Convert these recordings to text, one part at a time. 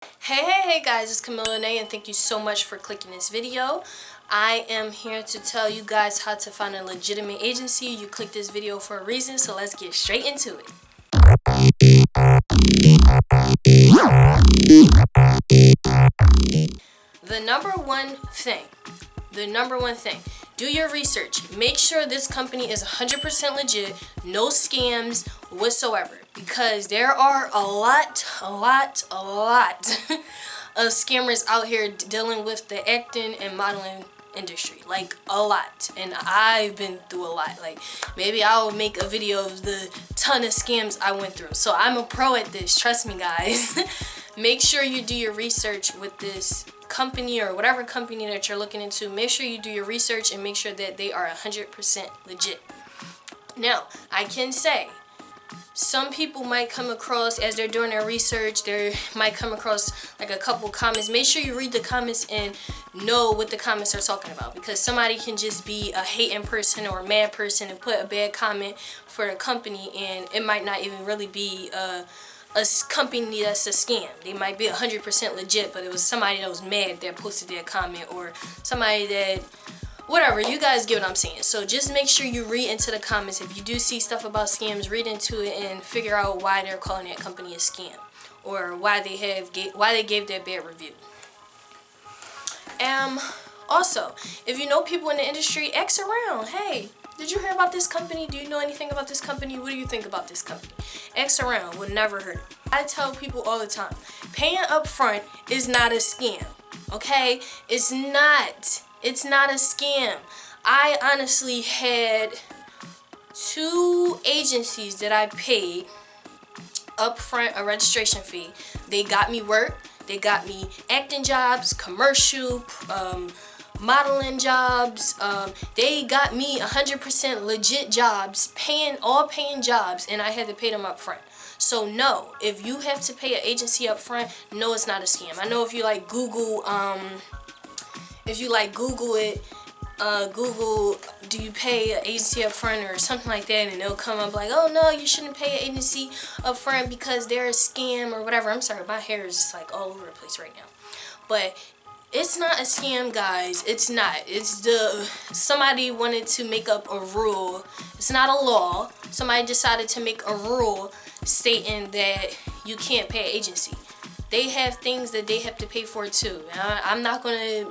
Hey guys, it's Kamilla Lanae and thank you so much for clicking this video. I am here to tell you guys how to find a legitimate agency. You clicked this video for a reason, so let's get straight into it. The number one thing, do your research. Make sure this company is 100% legit, no scams whatsoever, because there are a lot of scammers out here dealing with the acting and modeling industry, like a lot, and I've been through a lot. Like, maybe I'll make a video of the ton of scams I went through, so I'm a pro at this, trust me guys. Make sure you do your research with this company or whatever company that you're looking into. Make sure you do your research and make sure that they are 100% legit. Now, I can say some people might come across, as they're doing their research, they might come across like a couple comments. Make sure you read the comments and know what the comments are talking about, because somebody can just be a hating person or a mad person and put a bad comment for a company, and it might not even really be a company that's a scam. They might be 100% legit, but it was somebody that was mad that posted their comment, or somebody that, whatever, you guys get what I'm saying. So just make sure you read into the comments. If you do see stuff about scams, read into it and figure out why they're calling that company a scam, or why they gave their bad review. Also, if you know people in the industry, ask around. Hey, did you hear about this company? Do you know anything about this company? What do you think about this company? Ask around would never hurt. I tell people all the time, paying up front is not a scam. Okay? It's not a scam. I honestly had 2 agencies that I paid upfront a registration fee. They got me work. They got me acting jobs, commercial, modeling jobs. They got me 100% legit jobs, all paying jobs, and I had to pay them up front. So no, if you have to pay an agency up front, no, it's not a scam. I know if you like Google it, Google, do you pay an agency up front or something like that, and it'll come up like, oh no, you shouldn't pay an agency up front because they're a scam or whatever. I'm sorry, my hair is just like all over the place right now. But it's not a scam, guys. It's not. Somebody wanted to make up a rule. It's not a law. Somebody decided to make a rule stating that you can't pay an agency. They have things that they have to pay for too. I'm not gonna,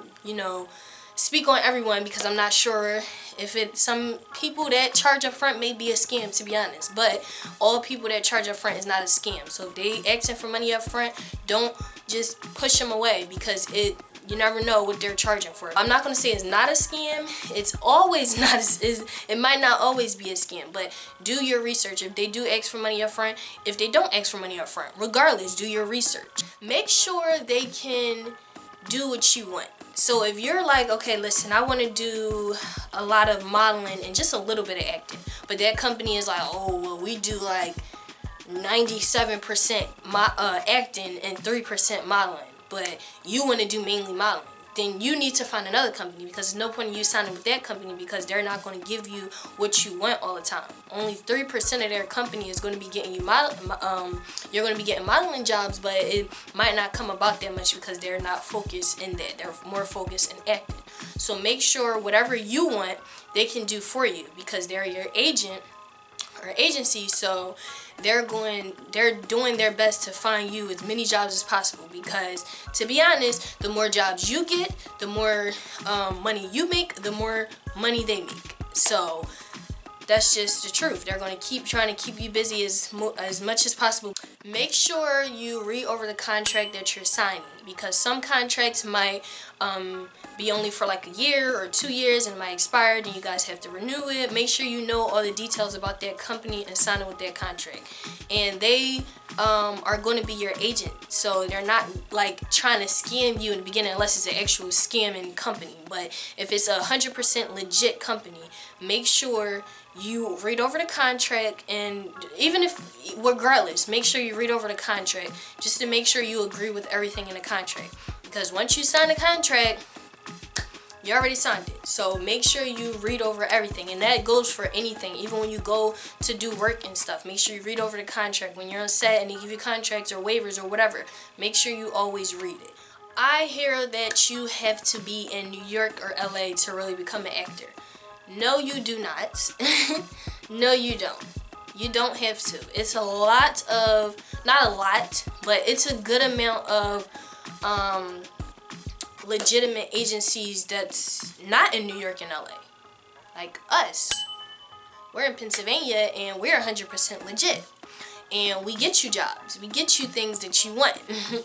speak on everyone, because I'm not sure if some people that charge up front may be a scam, to be honest. But all people that charge up front is not a scam. So if they asking for money up front, don't just push them away, because you never know what they're charging for. I'm not gonna say it's not a scam. It's always not. It might not always be a scam, but do your research. If they do ask for money up front, if they don't ask for money up front, regardless, do your research. Make sure they can do what you want. So if you're like, okay, listen, I want to do a lot of modeling and just a little bit of acting, but that company is like, oh, well, we do like 97% acting and 3% modeling, but you want to do mainly modeling, then you need to find another company, because there's no point in you signing with that company, because they're not going to give you what you want all the time. Only 3% of their company is going to be getting you you're going to be getting modeling jobs, but it might not come about that much because they're not focused in that. They're more focused in acting. So make sure whatever you want, they can do for you, because they're your agent or agency, so they're doing their best to find you as many jobs as possible, because to be honest, the more jobs you get, the more money you make, the more money they make. So that's just the truth. They're going to keep trying to keep you busy as much as possible. Make sure you read over the contract that you're signing, because some contracts might be only for like a year or 2 years and it might expire, and you guys have to renew it. Make sure you know all the details about that company and sign it with their contract. And they are going to be your agent, so they're not like trying to scam you in the beginning, unless it's an actual scamming company. But if it's 100% legit company, make sure you read over the contract, and even if, regardless, make sure you read over the contract just to make sure you agree with everything in the contract, because once you sign the contract, You already signed it. So make sure you read over everything. And that goes for anything. Even when you go to do work and stuff, make sure you read over the contract. When you're on set and they give you contracts or waivers or whatever, make sure you always read it. I hear that you have to be in New York or LA to really become an actor. No, you do not. No, you don't. You don't have to. It's a lot of, not a lot, but it's a good amount of legitimate agencies that's not in New York and LA. Like us. We're in Pennsylvania and we're 100% legit. And we get you jobs. We get you things that you want.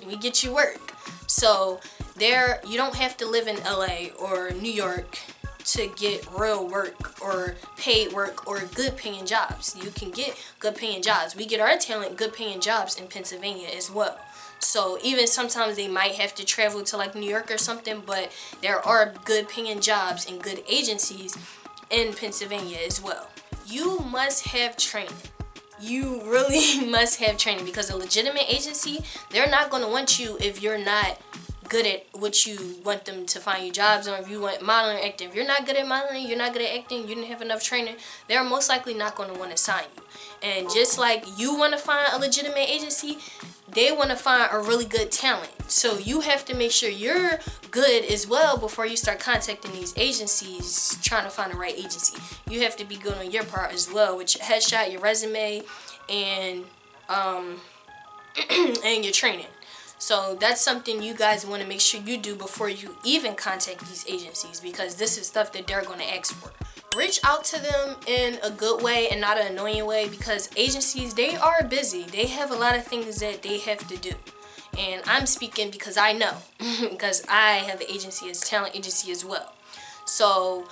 We get you work. So there, you don't have to live in LA or New York to get real work or paid work or good paying jobs. You can get good paying jobs. We get our talent good paying jobs in Pennsylvania as well. So even sometimes they might have to travel to like New York or something, but there are good paying jobs and good agencies in Pennsylvania as well. You must have training. You really must have training, because a legitimate agency, they're not going to want you if you're not good at what you want them to find you jobs on. If you want modeling or acting, if you're not good at modeling, you're not good at acting, you didn't have enough training, they're most likely not going to want to sign you. And just like you want to find a legitimate agency, they want to find a really good talent. So you have to make sure you're good as well before you start contacting these agencies trying to find the right agency. You have to be good on your part as well with your headshot, your resume, and and your training. So that's something you guys want to make sure you do before you even contact these agencies, because this is stuff that they're going to ask for. Reach out to them in a good way and not an annoying way, because agencies, they are busy. They have a lot of things that they have to do. And I'm speaking because I know, because I have an agency, as a talent agency as well. So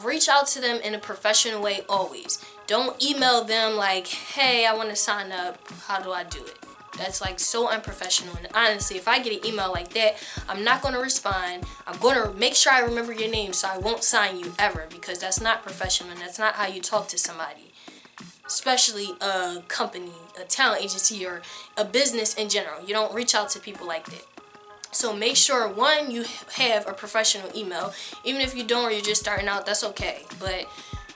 reach out to them in a professional way always. Don't email them like, hey, I want to sign up. How do I do it? That's like so unprofessional. And honestly, if I get an email like that, I'm not going to respond. I'm going to make sure I remember your name so I won't sign you ever, because that's not professional and that's not how you talk to somebody. Especially a company, a talent agency, or a business in general. You don't reach out to people like that. So make sure, one, you have a professional email. Even if you don't, or you're just starting out, that's okay. But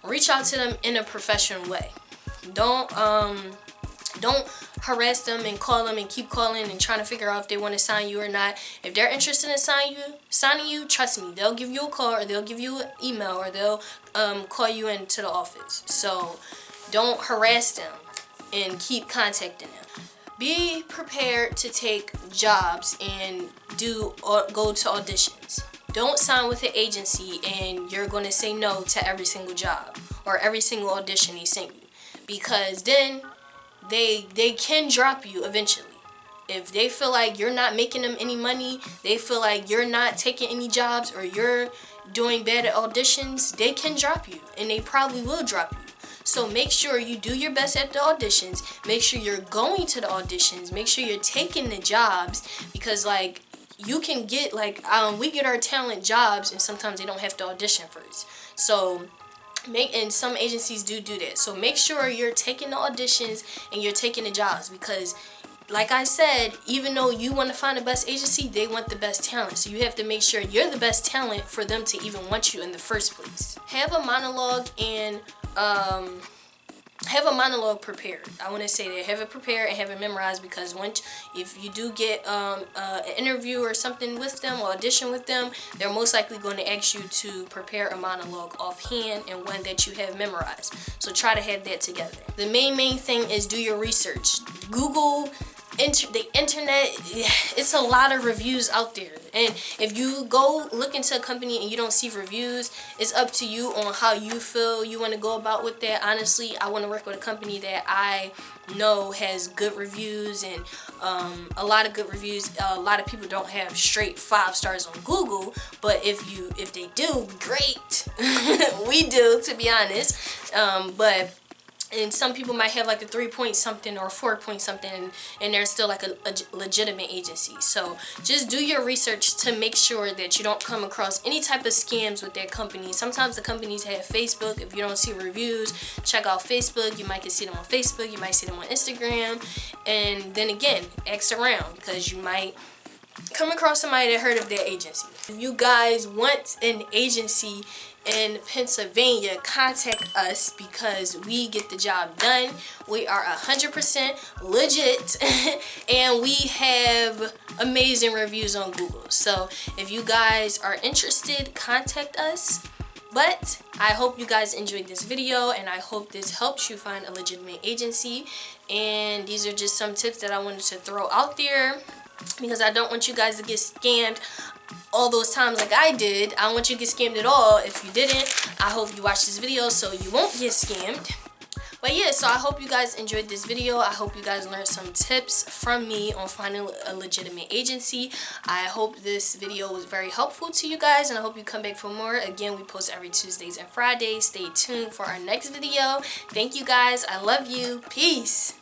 reach out to them in a professional way. Don't harass them and call them and keep calling and trying to figure out if they want to sign you or not. If they're interested in signing you, trust me, they'll give you a call, or they'll give you an email, or they'll call you into the office. So don't harass them and keep contacting them. Be prepared to take jobs and go to auditions. Don't sign with an agency and you're going to say no to every single job or every single audition they send you, because then they can drop you eventually. If they feel like you're not making them any money, they feel like you're not taking any jobs, or you're doing bad at auditions, they can drop you, and they probably will drop you. So make sure you do your best at the auditions. Make sure you're going to the auditions. Make sure you're taking the jobs, because like you can get we get our talent jobs and sometimes they don't have to audition first. So and some agencies do that. So make sure you're taking the auditions and you're taking the jobs, because like I said, even though you want to find the best agency, they want the best talent. So you have to make sure you're the best talent for them to even want you in the first place. Have a monologue and have a monologue prepared. I want to say that. Have it prepared and have it memorized, because if you do get an interview or something with them, or audition with them, they're most likely going to ask you to prepare a monologue offhand and one that you have memorized. So try to have that together. The main thing is do your research. Google, the internet, it's a lot of reviews out there. And if you go look into a company and you don't see reviews, it's up to you on how you feel you want to go about with that. Honestly, I want to work with a company that I know has good reviews, and a lot of good reviews. A lot of people don't have straight 5 stars on Google, but if they do, great. We do, to be honest. And some people might have like a 3 point something or 4 point something, and they're still like a legitimate agency. So just do your research to make sure that you don't come across any type of scams with that company. Sometimes the companies have Facebook. If you don't see reviews, check out Facebook. You might can see them on Facebook. You might see them on Instagram. And then again, ask around, because you might come across somebody that heard of their agency. If you guys want an agency in Pennsylvania, contact us because we get the job done. We are 100% legit and we have amazing reviews on Google. So if you guys are interested, contact us. But I hope you guys enjoyed this video, and I hope this helps you find a legitimate agency. And these are just some tips that I wanted to throw out there because I don't want you guys to get scammed all those times like I did. I don't want you to get scammed at all. If you didn't, I hope you watch this video so you won't get scammed. But yeah, so I hope you guys enjoyed this video. I hope you guys learned some tips from me on finding a legitimate agency. I hope this video was very helpful to you guys, and I hope you come back for more. Again, we post every Tuesdays and Fridays. Stay tuned for our next video. Thank you guys. I love you. Peace.